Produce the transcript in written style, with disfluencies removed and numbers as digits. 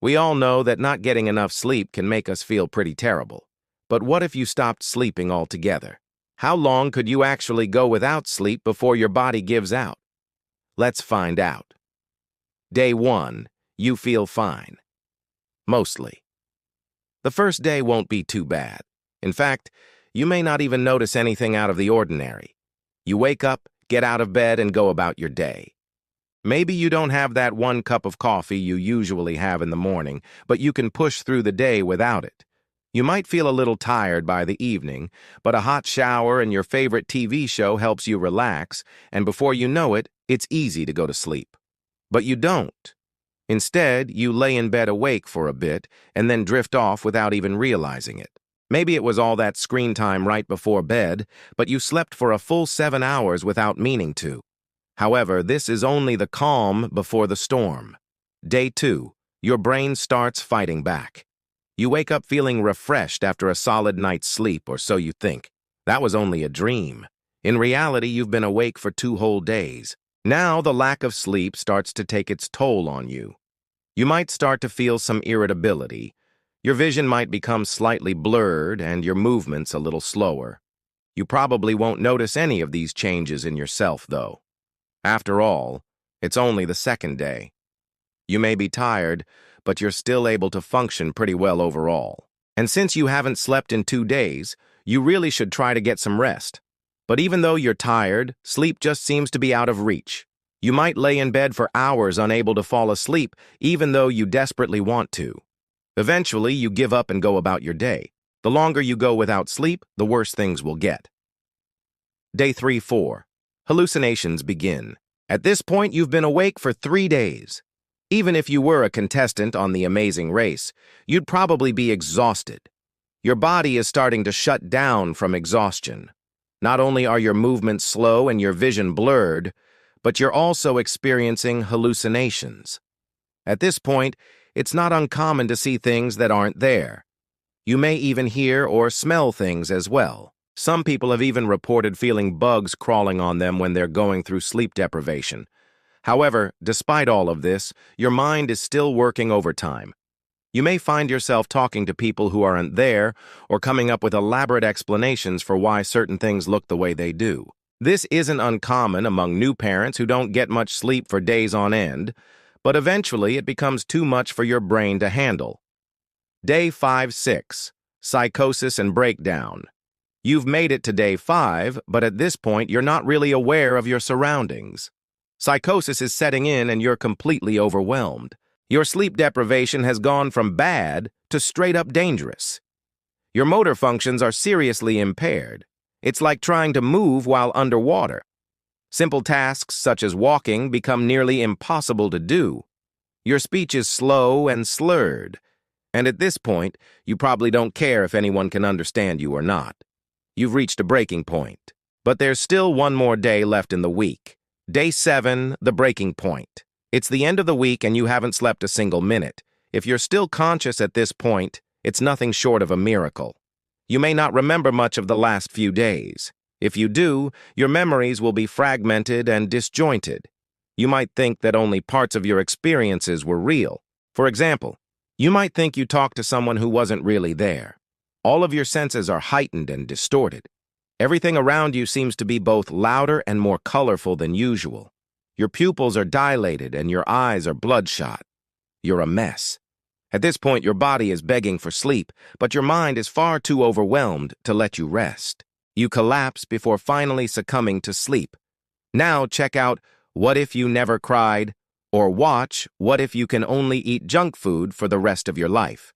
We all know that not getting enough sleep can make us feel pretty terrible. But what if you stopped sleeping altogether? How long could you actually go without sleep before your body gives out? Let's find out. Day 1. You feel fine. Mostly. The first day won't be too bad. In fact, you may not even notice anything out of the ordinary. You wake up, get out of bed, and go about your day. Maybe you don't have that 1 cup of coffee you usually have in the morning, but you can push through the day without it. You might feel a little tired by the evening, but a hot shower and your favorite TV show helps you relax, and before you know it, it's easy to go to sleep. But you don't. Instead, you lay in bed awake for a bit and then drift off without even realizing it. Maybe it was all that screen time right before bed, but you slept for a full 7 hours without meaning to. However, this is only the calm before the storm. Day 2. Your brain starts fighting back. You wake up feeling refreshed after a solid night's sleep, or so you think. That was only a dream. In reality, you've been awake for 2 whole days. Now the lack of sleep starts to take its toll on you. You might start to feel some irritability. Your vision might become slightly blurred and your movements a little slower. You probably won't notice any of these changes in yourself, though. After all, it's only the 2nd day. You may be tired, but you're still able to function pretty well overall. And since you haven't slept in 2 days, you really should try to get some rest. But even though you're tired, sleep just seems to be out of reach. You might lay in bed for hours unable to fall asleep, even though you desperately want to. Eventually, you give up and go about your day. The longer you go without sleep, the worse things will get. Day 3-4. Hallucinations begin. At this point, you've been awake for 3 days. Even if you were a contestant on The Amazing Race, you'd probably be exhausted. Your body is starting to shut down from exhaustion. Not only are your movements slow and your vision blurred, but you're also experiencing hallucinations. At this point, it's not uncommon to see things that aren't there. You may even hear or smell things as well. Some people have even reported feeling bugs crawling on them when they're going through sleep deprivation. However, despite all of this, your mind is still working overtime. You may find yourself talking to people who aren't there or coming up with elaborate explanations for why certain things look the way they do. This isn't uncommon among new parents who don't get much sleep for days on end, but eventually it becomes too much for your brain to handle. Day 5-6. Psychosis and breakdown. You've made it to day 5, but at this point you're not really aware of your surroundings. Psychosis is setting in and you're completely overwhelmed. Your sleep deprivation has gone from bad to straight up dangerous. Your motor functions are seriously impaired. It's like trying to move while underwater. Simple tasks such as walking become nearly impossible to do. Your speech is slow and slurred. And at this point, you probably don't care if anyone can understand you or not. You've reached a breaking point. But there's still 1 more day left in the week. Day 7, the breaking point. It's the end of the week and you haven't slept a single minute. If you're still conscious at this point, it's nothing short of a miracle. You may not remember much of the last few days. If you do, your memories will be fragmented and disjointed. You might think that only parts of your experiences were real. For example, you might think you talked to someone who wasn't really there. All of your senses are heightened and distorted. Everything around you seems to be both louder and more colorful than usual. Your pupils are dilated and your eyes are bloodshot. You're a mess. At this point, your body is begging for sleep, but your mind is far too overwhelmed to let you rest. You collapse before finally succumbing to sleep. Now check out What If You Never Cried, or watch What If You Can Only Eat Junk Food for the Rest of Your Life.